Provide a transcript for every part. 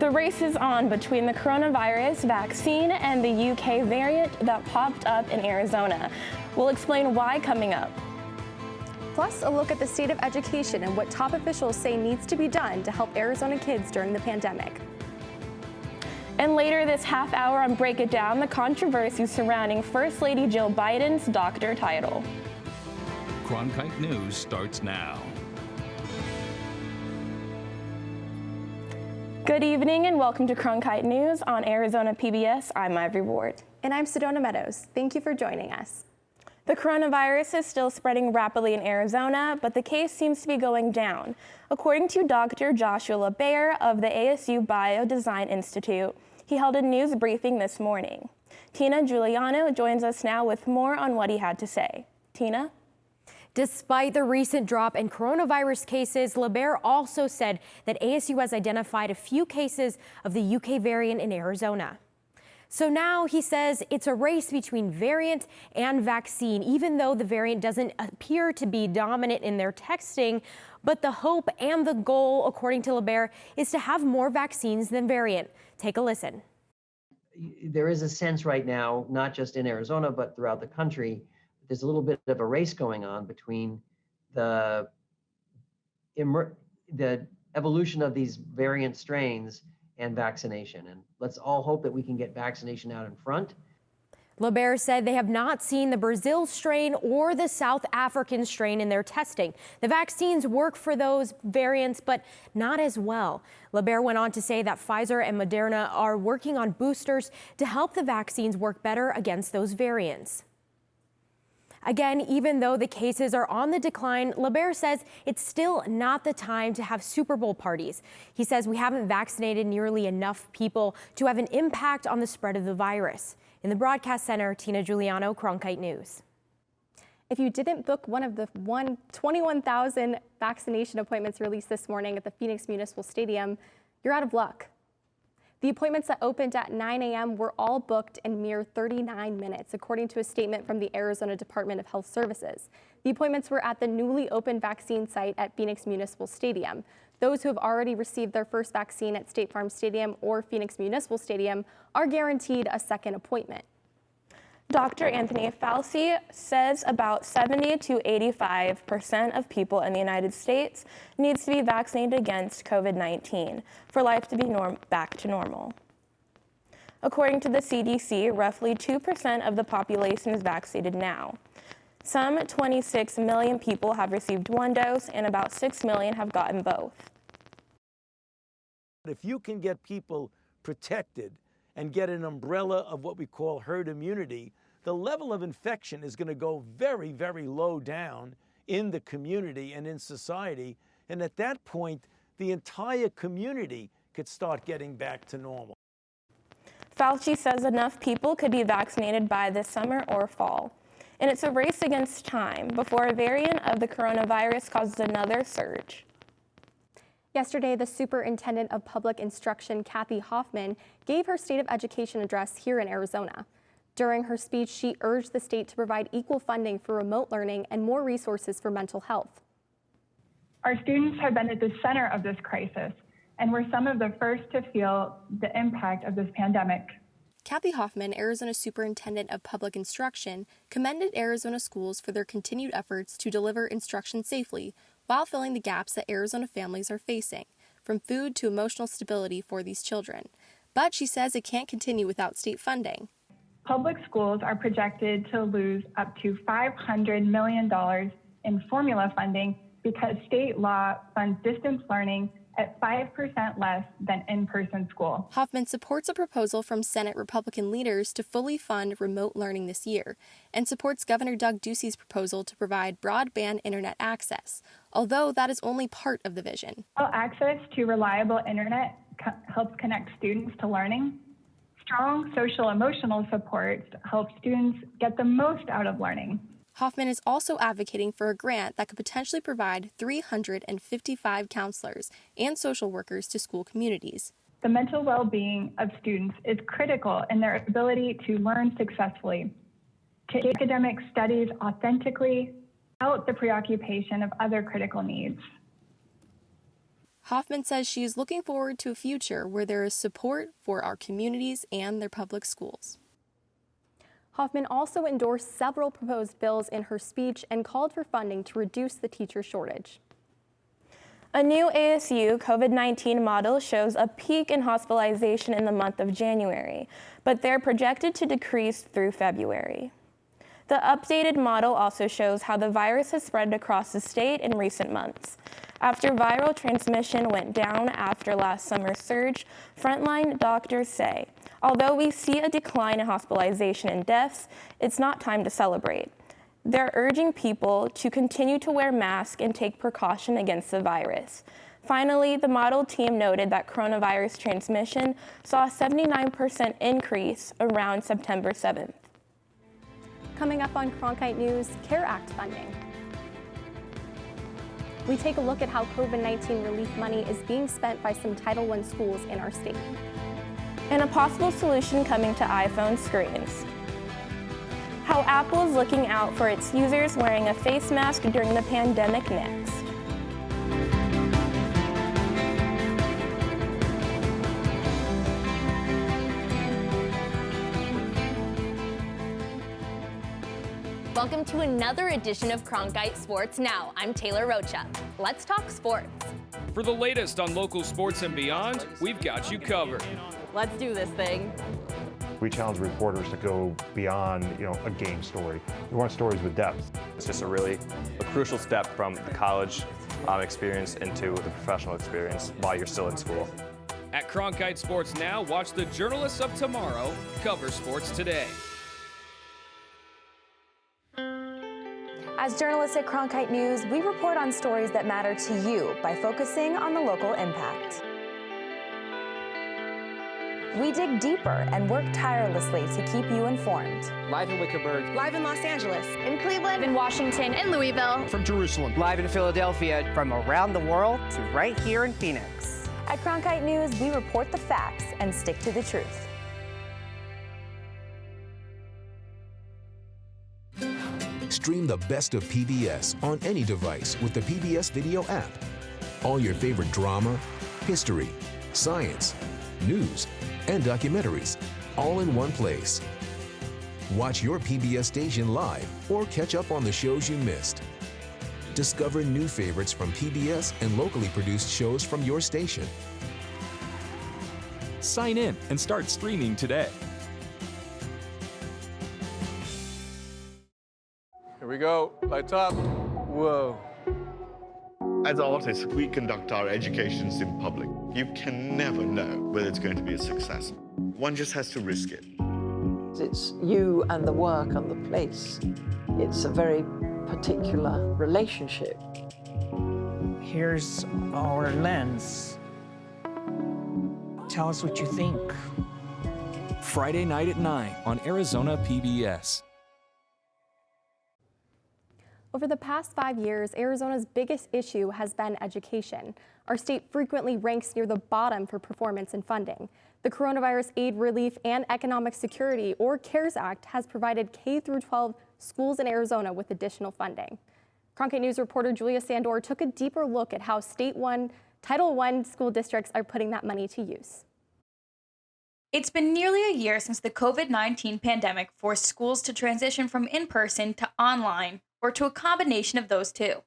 The race is on between the coronavirus vaccine and the UK variant that popped up in Arizona. We'll explain why coming up. Plus, a look at the state of education and what top officials say needs to be done to help Arizona kids during the pandemic. And later this half hour on Break It Down, the controversy surrounding First Lady Jill Biden's doctor title. Cronkite News starts now. Good evening and welcome to Cronkite News on Arizona PBS. I'm Ivory Ward. And I'm Sedona Meadows. Thank you for joining us. The coronavirus is still spreading rapidly in Arizona, but the case seems to be going down. According to Dr. Joshua LeBaire of the ASU Biodesign Institute, he held a news briefing this morning. Tina Giuliano joins us now with more on what he had to say. Tina? Despite the recent drop in coronavirus cases, LeBaire also said that ASU has identified a few cases of the UK variant in Arizona. So now he says it's a race between variant and vaccine, even though the variant doesn't appear to be dominant in their testing. But the hope and the goal, according to LeBaire, is to have more vaccines than variant. Take a listen. There is a sense right now, not just in Arizona, but throughout the country, there's a little bit of a race going on between the evolution of these variant strains and vaccination. And let's all hope that we can get vaccination out in front. LeBaire said they have not seen the Brazil strain or the South African strain in their testing. The vaccines work for those variants, but not as well. LeBaire went on to say that Pfizer and Moderna are working on boosters to help the vaccines work better against those variants. Again, even though the cases are on the decline, LeBaire says it's still not the time to have Super Bowl parties. He says we haven't vaccinated nearly enough people to have an impact on the spread of the virus. In the broadcast center, Tina Giuliano, Cronkite News. If you didn't book one of the 21,000 vaccination appointments released this morning at the Phoenix Municipal Stadium, you're out of luck. The appointments that opened at 9 a.m. were all booked in mere 39 minutes, according to a statement from the Arizona Department of Health Services. The appointments were at the newly opened vaccine site at Phoenix Municipal Stadium. Those who have already received their first vaccine at State Farm Stadium or Phoenix Municipal Stadium are guaranteed a second appointment. Dr. Anthony Fauci says about 70 to 85% of people in the United States needs to be vaccinated against COVID-19 for life to be back to normal. According to the CDC, roughly 2% of the population is vaccinated now. Some 26 million people have received one dose and about 6 million have gotten both. If you can get people protected and get an umbrella of what we call herd immunity, the level of infection is going to go very, very low down in the community and in society. And at that point, the entire community could start getting back to normal. Fauci says enough people could be vaccinated by this summer or fall. And it's a race against time before a variant of the coronavirus causes another surge. Yesterday, the Superintendent of Public Instruction, Kathy Hoffman, gave her State of Education address here in Arizona. During her speech, she urged the state to provide equal funding for remote learning and more resources for mental health. Our students have been at the center of this crisis, and we're some of the first to feel the impact of this pandemic. Kathy Hoffman, Arizona Superintendent of Public Instruction, commended Arizona schools for their continued efforts to deliver instruction safely while filling the gaps that Arizona families are facing, from food to emotional stability for these children. But she says it can't continue without state funding. Public schools are projected to lose up to $500 million in formula funding because state law funds distance learning at 5% less than in-person school. Hoffman supports a proposal from Senate Republican leaders to fully fund remote learning this year and supports Governor Doug Ducey's proposal to provide broadband internet access, although that is only part of the vision. While access to reliable internet helps connect students to learning, strong social-emotional support helps students get the most out of learning. Hoffman is also advocating for a grant that could potentially provide 355 counselors and social workers to school communities. The mental well-being of students is critical in their ability to learn successfully, to academic studies authentically, without the preoccupation of other critical needs. Hoffman says she is looking forward to a future where there is support for our communities and their public schools. Hoffman also endorsed several proposed bills in her speech and called for funding to reduce the teacher shortage. A new ASU COVID-19 model shows a peak in hospitalization in the month of January, but they're projected to decrease through February. The updated model also shows how the virus has spread across the state in recent months. After viral transmission went down after last summer's surge, frontline doctors say, although we see a decline in hospitalization and deaths, it's not time to celebrate. They're urging people to continue to wear masks and take precaution against the virus. Finally, the model team noted that coronavirus transmission saw a 79% increase around September 7th. Coming up on Cronkite News, CARE Act funding. We take a look at how COVID-19 relief money is being spent by some Title I schools in our state. And a possible solution coming to iPhone screens. How Apple is looking out for its users wearing a face mask during the pandemic next. Welcome to another edition of Cronkite Sports Now. I'm Taylor Rocha. Let's talk sports. For the latest on local sports and beyond, we've got you covered. Let's do this thing. We challenge reporters to go beyond, a game story. We want stories with depth. It's just a crucial step from the college experience into the professional experience while you're still in school. At Cronkite Sports Now, watch the journalists of tomorrow cover sports today. As journalists at Cronkite News, we report on stories that matter to you by focusing on the local impact. We dig deeper and work tirelessly to keep you informed. Live in Wickerburg. Live in Los Angeles. In Cleveland. In Washington. In Louisville. From Jerusalem. Live in Philadelphia. From around the world to right here in Phoenix. At Cronkite News, we report the facts and stick to the truth. Stream the best of PBS on any device with the PBS Video app. All your favorite drama, history, science, news, and documentaries, all in one place. Watch your PBS station live or catch up on the shows you missed. Discover new favorites from PBS and locally produced shows from your station. Sign in and start streaming today. Here we go, lights up. Whoa. As artists, we conduct our educations in public. You can never know whether it's going to be a success. One just has to risk it. It's you and the work and the place. It's a very particular relationship. Here's our lens. Tell us what you think. Friday night at 9 on Arizona PBS. Over the past 5 years, Arizona's biggest issue has been education. Our state frequently ranks near the bottom for performance and funding. The Coronavirus Aid, Relief, and Economic Security, or CARES Act, has provided K-12 schools in Arizona with additional funding. Cronkite News reporter Julia Sandor took a deeper look at how Title I school districts are putting that money to use. It's been nearly a year since the COVID-19 pandemic forced schools to transition from in-person to online, or to a combination of those two.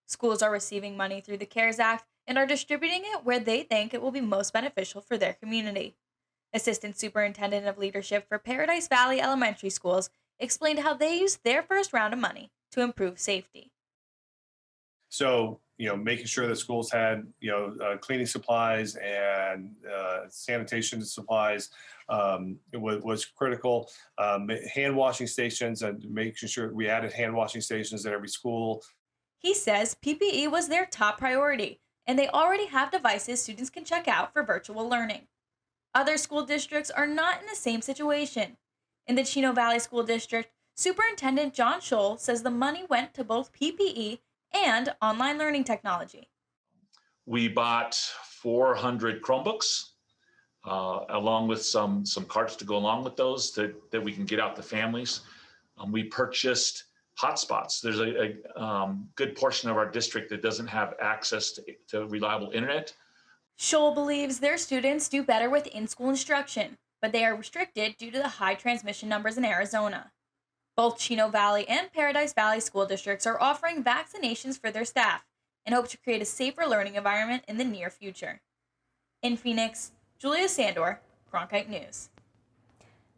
Schools are receiving money through the CARES Act and are distributing it where they think it will be most beneficial for their community. Assistant Superintendent of Leadership for Paradise Valley Elementary Schools explained how they used their first round of money to improve safety. So, making sure that schools had, cleaning supplies and sanitation supplies was critical. Hand washing stations and making sure we added hand washing stations at every school. He says PPE was their top priority, and they already have devices students can check out for virtual learning. Other school districts are not in the same situation. In the Chino Valley School District, Superintendent John Scholl says the money went to both PPE and online learning technology. We bought 400 Chromebooks, along with some carts to go along with those that we can get out to families. We purchased hotspots. There's a good portion of our district that doesn't have access to reliable internet. Scholl believes their students do better with in-school instruction, but they are restricted due to the high transmission numbers in Arizona. Both Chino Valley and Paradise Valley school districts are offering vaccinations for their staff and hope to create a safer learning environment in the near future. In Phoenix, Julia Sandor, Cronkite News.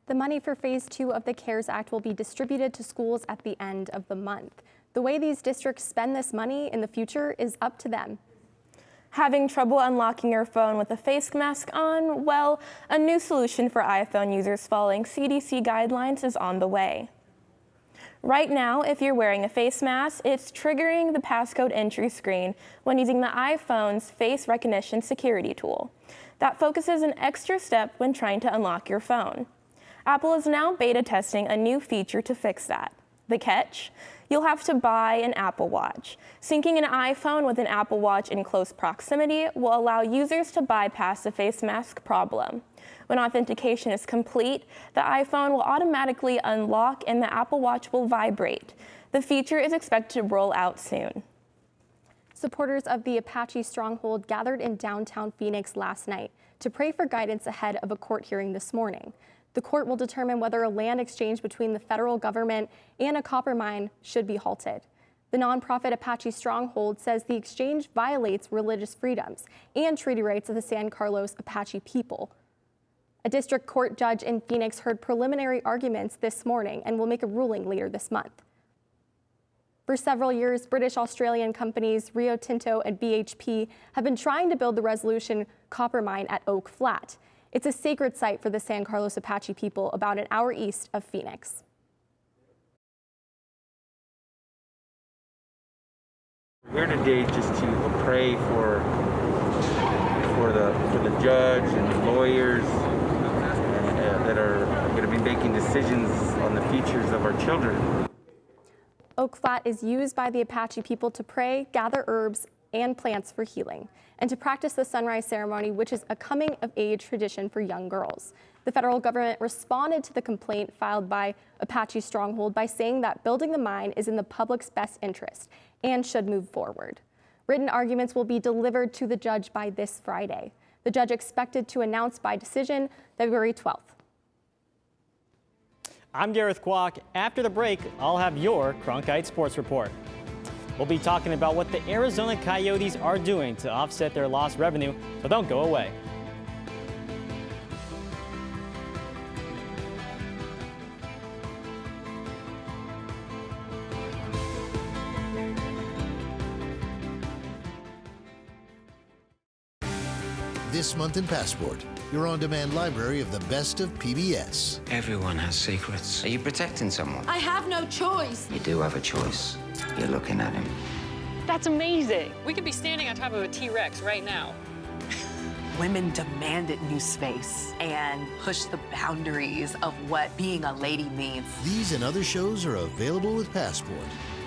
The money for Phase 2 of the CARES Act will be distributed to schools at the end of the month. The way these districts spend this money in the future is up to them. Having trouble unlocking your phone with a face mask on? Well, a new solution for iPhone users following CDC guidelines is on the way. Right now, if you're wearing a face mask, it's triggering the passcode entry screen when using the iPhone's face recognition security tool. That focuses an extra step when trying to unlock your phone. Apple is now beta testing a new feature to fix that. The catch? You'll have to buy an Apple Watch. Syncing an iPhone with an Apple Watch in close proximity will allow users to bypass the face mask problem. When authentication is complete, the iPhone will automatically unlock and the Apple Watch will vibrate. The feature is expected to roll out soon. Supporters of the Apache stronghold gathered in downtown Phoenix last night to pray for guidance ahead of a court hearing this morning. The court will determine whether a land exchange between the federal government and a copper mine should be halted. The nonprofit Apache Stronghold says the exchange violates religious freedoms and treaty rights of the San Carlos Apache people. A district court judge in Phoenix heard preliminary arguments this morning and will make a ruling later this month. For several years, British-Australian companies Rio Tinto and BHP have been trying to build the Resolution copper mine at Oak Flat. It's a sacred site for the San Carlos Apache people about an hour east of Phoenix. We're here today just to pray for the judge and the lawyers that are going to be making decisions on the futures of our children. Oak Flat is used by the Apache people to pray, gather herbs and plants for healing, and to practice the sunrise ceremony, which is a coming-of-age tradition for young girls. The federal government responded to the complaint filed by Apache Stronghold by saying that building the mine is in the public's best interest and should move forward. Written arguments will be delivered to the judge by this Friday. The judge expected to announce by decision February 12th. I'm Gareth Kwok. After the break, I'll have your Cronkite Sports Report. We'll be talking about what the Arizona Coyotes are doing to offset their lost revenue, so don't go away. This month in Passport, your on-demand library of the best of PBS. Everyone has secrets. Are you protecting someone? I have no choice. You do have a choice. You're looking at him. That's amazing. We could be standing on top of a T-Rex right now. Women demanded new space and pushed the boundaries of what being a lady means. These and other shows are available with Passport.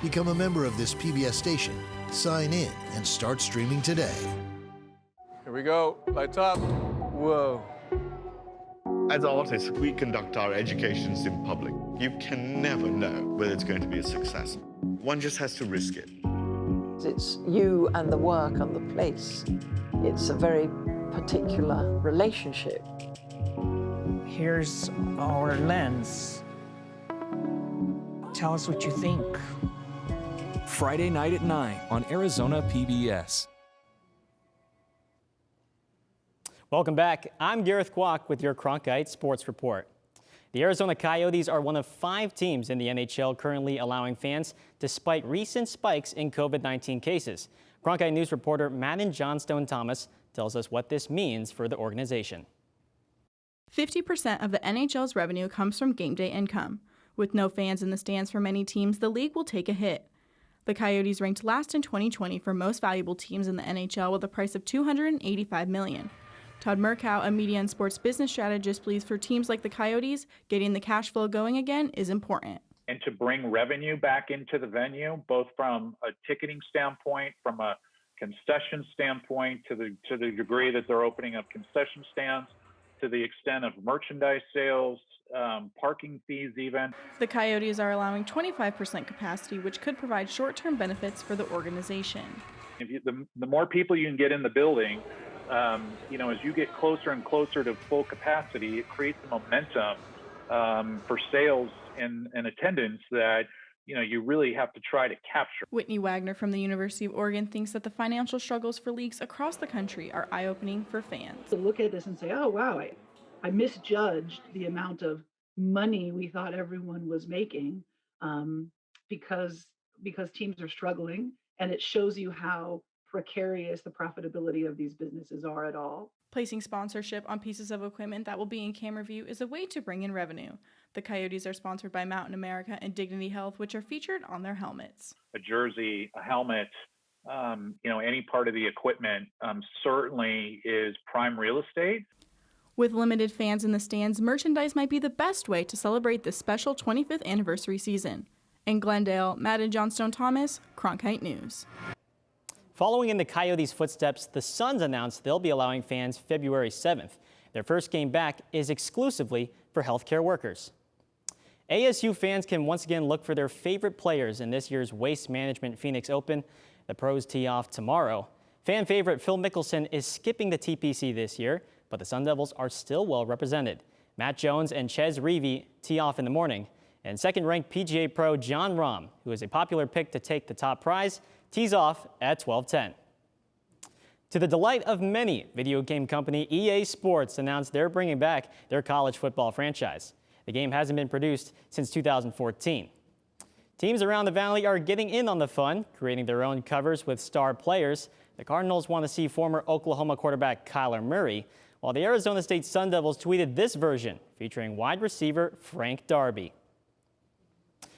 Become a member of this PBS station, sign in, and start streaming today. Here we go. Lights up. Whoa. As artists, we conduct our educations in public. You can never know whether it's going to be a success. One just has to risk it. It's you and the work and the place. It's a very particular relationship. Here's our lens. Tell us what you think. Friday night at 9 on Arizona PBS. Welcome back. I'm Gareth Kwok with your Cronkite Sports Report. The Arizona Coyotes are one of 5 teams in the NHL currently allowing fans despite recent spikes in COVID-19 cases. Cronkite News reporter Madden Johnstone Thomas tells us what this means for the organization. 50% of the NHL's revenue comes from game day income. With no fans in the stands for many teams, the league will take a hit. The Coyotes ranked last in 2020 for most valuable teams in the NHL with a price of $285 million. Todd Murkow, a media and sports business strategist, believes for teams like the Coyotes, getting the cash flow going again is important. And to bring revenue back into the venue, both from a ticketing standpoint, from a concession standpoint, to the degree that they're opening up concession stands, to the extent of merchandise sales, parking fees even. The Coyotes are allowing 25% capacity, which could provide short-term benefits for the organization. The more people you can get in the building, As you get closer and closer to full capacity, it creates a momentum for sales and attendance that you really have to try to capture. Whitney Wagner from the University of Oregon thinks that the financial struggles for leagues across the country are eye-opening for fans. To look at this and say, oh, wow, I misjudged the amount of money we thought everyone was making because teams are struggling, and it shows you how precarious the profitability of these businesses are at all. Placing sponsorship on pieces of equipment that will be in camera view is a way to bring in revenue. The Coyotes are sponsored by Mountain America and Dignity Health, which are featured on their helmets. A jersey, a helmet, any part of the equipment certainly is prime real estate. With limited fans in the stands, merchandise might be the best way to celebrate this special 25th anniversary season. In Glendale, Matt and Johnstone Thomas, Cronkite News. Following in the Coyotes' footsteps, the Suns announced they'll be allowing fans February 7th. Their first game back is exclusively for healthcare workers. ASU fans can once again look for their favorite players in this year's Waste Management Phoenix Open. The pros tee off tomorrow. Fan favorite Phil Mickelson is skipping the TPC this year, but the Sun Devils are still well represented. Matt Jones and Ches Reavie tee off in the morning. And second-ranked PGA pro Jon Rahm, who is a popular pick to take the top prize, tees off at 12:10. To the delight of many, video game company EA Sports announced they're bringing back their college football franchise. The game hasn't been produced since 2014. Teams around the valley are getting in on the fun, creating their own covers with star players. The Cardinals want to see former Oklahoma quarterback Kyler Murray, while the Arizona State Sun Devils tweeted this version featuring wide receiver Frank Darby.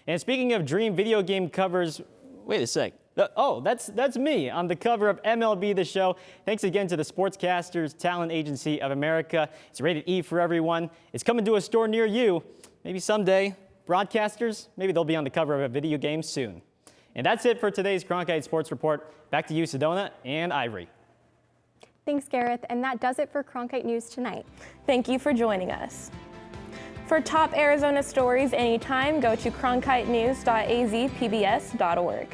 And speaking of dream video game covers, wait a sec. Oh, that's me on the cover of MLB The Show. Thanks again to the Sportscasters Talent Agency of America. It's rated E for everyone. It's coming to a store near you. Maybe someday. Broadcasters, maybe they'll be on the cover of a video game soon. And that's it for today's Cronkite Sports Report. Back to you, Sedona and Ivory. Thanks, Gareth. And that does it for Cronkite News tonight. Thank you for joining us. For top Arizona stories anytime, go to cronkitenews.azpbs.org.